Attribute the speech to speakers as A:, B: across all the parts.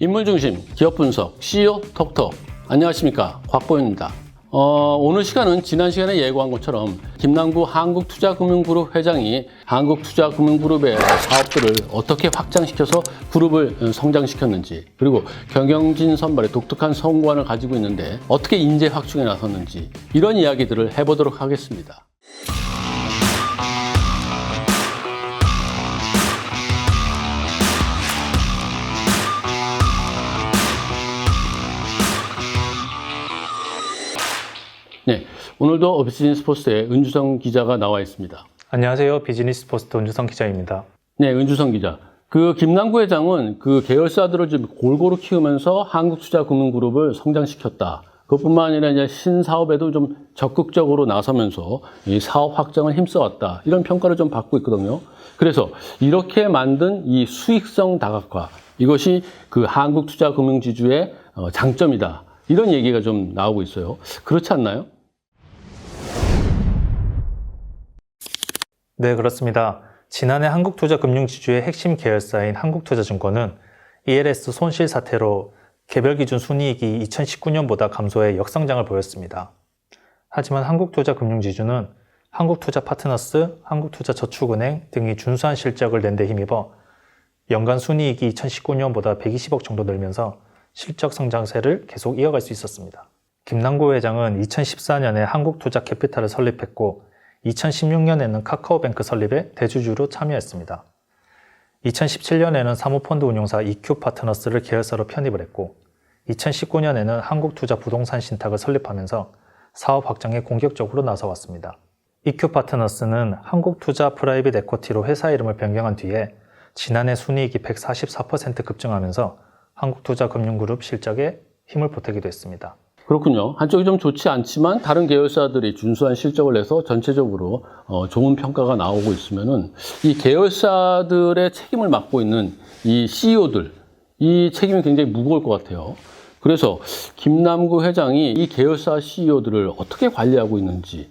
A: 인물중심, 기업분석, CEO 톡톡. 안녕하십니까, 곽보현입니다. 오늘 시간은 지난 시간에 예고한 것처럼 김남구 한국투자금융그룹 회장이 한국투자금융그룹의 사업들을 어떻게 확장시켜서 그룹을 성장시켰는지, 그리고 경영진 선발의 독특한 성공관을 가지고 있는데 어떻게 인재 확충에 나섰는지, 이런 이야기들을 해보도록 하겠습니다. 네, 오늘도 비즈니스포스트에 은주성 기자가 나와 있습니다.
B: 안녕하세요. 비즈니스포스트 은주성 기자입니다.
A: 네, 은주성 기자. 김남구 회장은 계열사들을 좀 골고루 키우면서 한국투자금융그룹을 성장시켰다. 그것뿐만 아니라 이제 신사업에도 좀 적극적으로 나서면서 이 사업 확장을 힘써왔다. 이런 평가를 좀 받고 있거든요. 그래서 이렇게 만든 이 수익성 다각화, 이것이 한국투자금융지주의 장점이다. 이런 얘기가 좀 나오고 있어요. 그렇지 않나요?
B: 네, 그렇습니다. 지난해 한국투자금융지주의 핵심 계열사인 한국투자증권은 ELS 손실 사태로 개별 기준 순이익이 2019년보다 감소해 역성장을 보였습니다. 하지만 한국투자금융지주는 한국투자파트너스, 한국투자저축은행 등이 준수한 실적을 낸 데 힘입어 연간 순이익이 2019년보다 120억 정도 늘면서 실적 성장세를 계속 이어갈 수 있었습니다. 김남구 회장은 2014년에 한국투자캐피탈을 설립했고 2016년에는 카카오뱅크 설립에 대주주로 참여했습니다. 2017년에는 사모펀드 운용사 EQ파트너스를 계열사로 편입을 했고 2019년에는 한국투자부동산신탁을 설립하면서 사업 확장에 공격적으로 나서왔습니다. EQ파트너스는 한국투자 프라이빗 에쿼티로 회사 이름을 변경한 뒤에 지난해 순이익이 144% 급증하면서 한국투자금융그룹 실적에 힘을 보태기도 했습니다.
A: 그렇군요. 한쪽이 좀 좋지 않지만 다른 계열사들이 준수한 실적을 내서 전체적으로 좋은 평가가 나오고 있으면은 이 계열사들의 책임을 맡고 있는 이 CEO들, 이 책임이 굉장히 무거울 것 같아요. 그래서 김남구 회장이 이 계열사 CEO들을 어떻게 관리하고 있는지,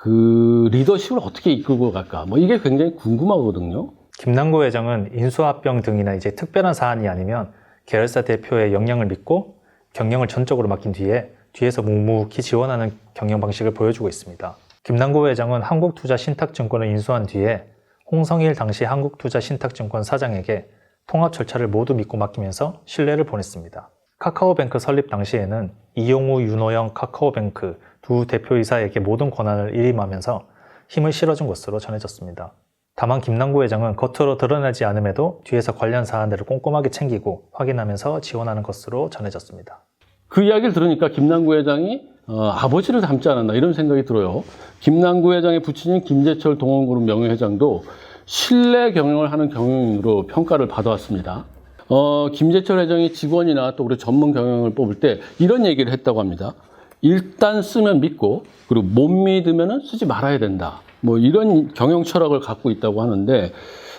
A: 리더십을 어떻게 이끌고 갈까, 이게 굉장히 궁금하거든요.
B: 김남구 회장은 인수합병 등이나 이제 특별한 사안이 아니면 계열사 대표의 역량을 믿고 경영을 전적으로 맡긴 뒤에서 묵묵히 지원하는 경영 방식을 보여주고 있습니다. 김남구 회장은 한국투자신탁증권을 인수한 뒤에 홍성일 당시 한국투자신탁증권 사장에게 통합 절차를 모두 믿고 맡기면서 신뢰를 보냈습니다. 카카오뱅크 설립 당시에는 이용우, 윤호영 카카오뱅크 두 대표이사에게 모든 권한을 일임하면서 힘을 실어준 것으로 전해졌습니다. 다만 김남구 회장은 겉으로 드러나지 않음에도 뒤에서 관련 사안들을 꼼꼼하게 챙기고 확인하면서 지원하는 것으로 전해졌습니다.
A: 그 이야기를 들으니까 김남구 회장이 아버지를 닮지 않았나 이런 생각이 들어요. 김남구 회장의 부친인 김재철 동원그룹 명예회장도 신뢰 경영을 하는 경영인으로 평가를 받아왔습니다. 김재철 회장이 직원이나 또 우리 전문 경영을 뽑을 때 이런 얘기를 했다고 합니다. 일단 쓰면 믿고, 그리고 못 믿으면 쓰지 말아야 된다. 이런 경영 철학을 갖고 있다고 하는데,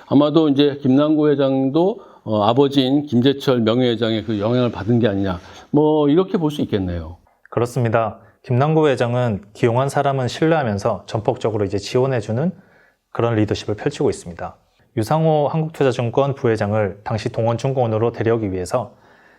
A: 아마도 이제 김남구 회장도 아버지인 김재철 명예회장의 그 영향을 받은 게 아니냐, 이렇게 볼 수 있겠네요.
B: 그렇습니다. 김남구 회장은 기용한 사람은 신뢰하면서 전폭적으로 이제 지원해주는 그런 리더십을 펼치고 있습니다. 유상호 한국투자증권 부회장을 당시 동원중공원으로 데려오기 위해서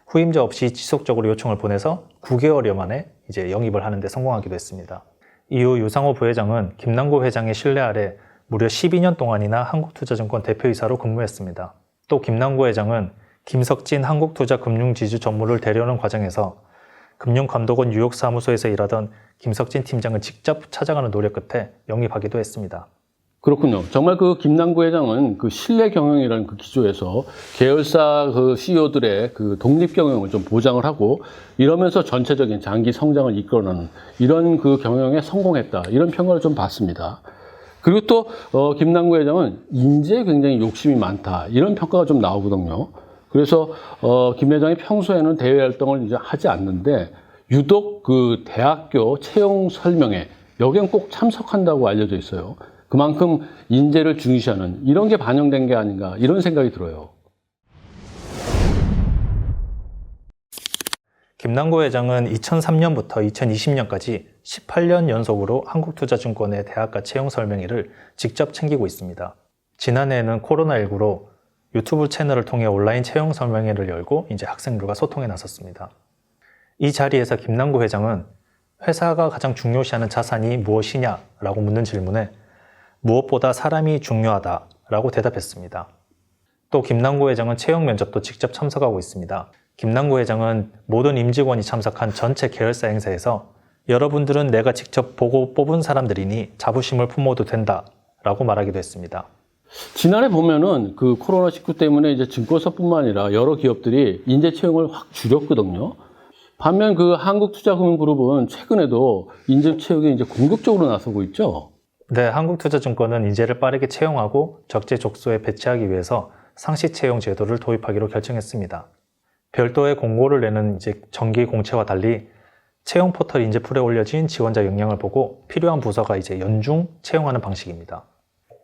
B: 후임자 없이 지속적으로 요청을 보내서 9개월여 만에 이제 영입을 하는 데 성공하기도 했습니다. 이후 유상호 부회장은 김남구 회장의 신뢰 아래 무려 12년 동안이나 한국투자증권 대표이사로 근무했습니다. 또 김남구 회장은 김석진 한국투자금융지주 전무를 데려오는 과정에서 금융감독원 뉴욕사무소에서 일하던 김석진 팀장을 직접 찾아가는 노력 끝에 영입하기도 했습니다.
A: 그렇군요. 정말 김남구 회장은 신뢰 경영이라는 기조에서 계열사 CEO들의 독립 경영을 좀 보장을 하고 이러면서 전체적인 장기 성장을 이끌어내는 이런 경영에 성공했다. 이런 평가를 좀 받습니다. 그리고 또 김남구 회장은 인재에 굉장히 욕심이 많다. 이런 평가가 좀 나오거든요. 그래서 김 회장이 평소에는 대외 활동을 이제 하지 않는데 유독 대학교 채용 설명회 여기엔 꼭 참석한다고 알려져 있어요. 그만큼 인재를 중시하는 이런 게 반영된 게 아닌가 이런 생각이 들어요.
B: 김남구 회장은 2003년부터 2020년까지 18년 연속으로 한국투자증권의 대학가 채용 설명회를 직접 챙기고 있습니다. 지난해에는 코로나19로 유튜브 채널을 통해 온라인 채용 설명회를 열고 이제 학생들과 소통에 나섰습니다. 이 자리에서 김남구 회장은 회사가 가장 중요시하는 자산이 무엇이냐라고 묻는 질문에 무엇보다 사람이 중요하다라고 대답했습니다. 또 김남구 회장은 채용 면접도 직접 참석하고 있습니다. 김남구 회장은 모든 임직원이 참석한 전체 계열사 행사에서 여러분들은 내가 직접 보고 뽑은 사람들이니 자부심을 품어도 된다라고 말하기도 했습니다.
A: 지난해 보면은 그 코로나19 때문에 이제 증권사뿐만 아니라 여러 기업들이 인재 채용을 확 줄였거든요. 반면 그 한국투자금융그룹은 최근에도 인재 채용에 이제 공격적으로 나서고 있죠.
B: 네, 한국투자증권은 인재를 빠르게 채용하고 적재적소에 배치하기 위해서 상시 채용 제도를 도입하기로 결정했습니다. 별도의 공고를 내는 이제 정기 공채와 달리 채용 포털 인재풀에 올려진 지원자 역량을 보고 필요한 부서가 이제 연중 채용하는 방식입니다.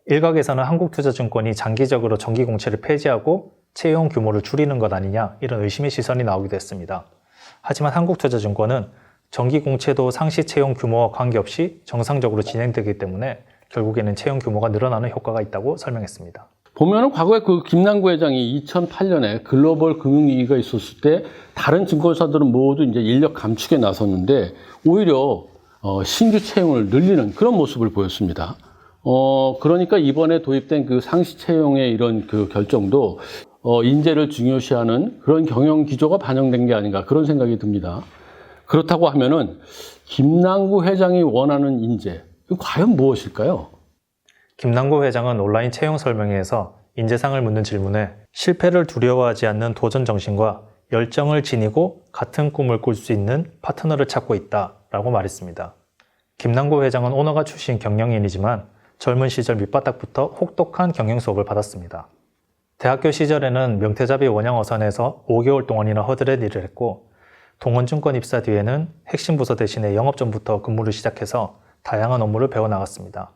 B: 일각에서는 한국투자증권이 장기적으로 정기 공채를 폐지하고 채용 규모를 줄이는 것 아니냐 이런 의심의 시선이 나오기도 했습니다. 하지만 한국투자증권은 정기 공채도 상시 채용 규모와 관계없이 정상적으로 진행되기 때문에 결국에는 채용 규모가 늘어나는 효과가 있다고 설명했습니다.
A: 보면은 과거에 그 김남구 회장이 2008년에 글로벌 금융위기가 있었을 때 다른 증권사들은 모두 이제 인력 감축에 나섰는데 오히려 신규 채용을 늘리는 그런 모습을 보였습니다. 그러니까 이번에 도입된 그 상시 채용의 이런 그 결정도 인재를 중요시하는 그런 경영 기조가 반영된 게 아닌가 그런 생각이 듭니다. 그렇다고 하면은 김남구 회장이 원하는 인재, 과연 무엇일까요?
B: 김남구 회장은 온라인 채용 설명회에서 인재상을 묻는 질문에 실패를 두려워하지 않는 도전 정신과 열정을 지니고 같은 꿈을 꿀 수 있는 파트너를 찾고 있다라고 말했습니다. 김남구 회장은 오너가 출신 경영인이지만 젊은 시절 밑바닥부터 혹독한 경영 수업을 받았습니다. 대학교 시절에는 명태잡이 원양어선에서 5개월 동안이나 허드렛 일을 했고 동원증권 입사 뒤에는 핵심 부서 대신에 영업전부터 근무를 시작해서 다양한 업무를 배워나갔습니다.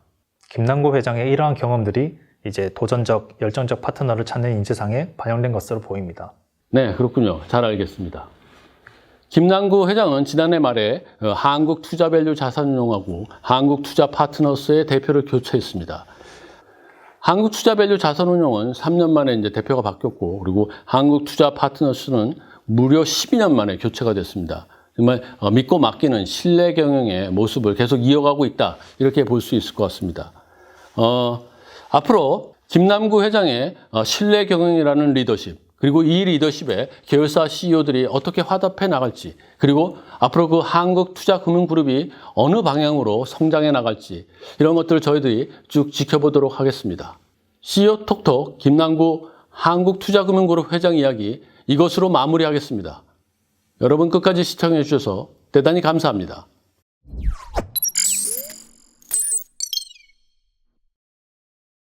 B: 김남구 회장의 이러한 경험들이 이제 도전적, 열정적 파트너를 찾는 인재상에 반영된 것으로 보입니다.
A: 네, 그렇군요. 잘 알겠습니다. 김남구 회장은 지난해 말에 한국투자밸류 자산운용하고 한국투자파트너스의 대표를 교체했습니다. 한국투자밸류 자산운용은 3년 만에 이제 대표가 바뀌었고, 그리고 한국투자파트너스는 무려 12년 만에 교체가 됐습니다. 정말 믿고 맡기는 신뢰 경영의 모습을 계속 이어가고 있다, 이렇게 볼 수 있을 것 같습니다. 앞으로 김남구 회장의 신뢰 경영이라는 리더십, 그리고 이 리더십에 계열사 CEO들이 어떻게 화답해 나갈지, 그리고 앞으로 그 한국투자금융그룹이 어느 방향으로 성장해 나갈지, 이런 것들을 저희들이 쭉 지켜보도록 하겠습니다. CEO 톡톡 김남구 한국투자금융그룹 회장 이야기 이것으로 마무리하겠습니다. 여러분 끝까지 시청해 주셔서 대단히 감사합니다.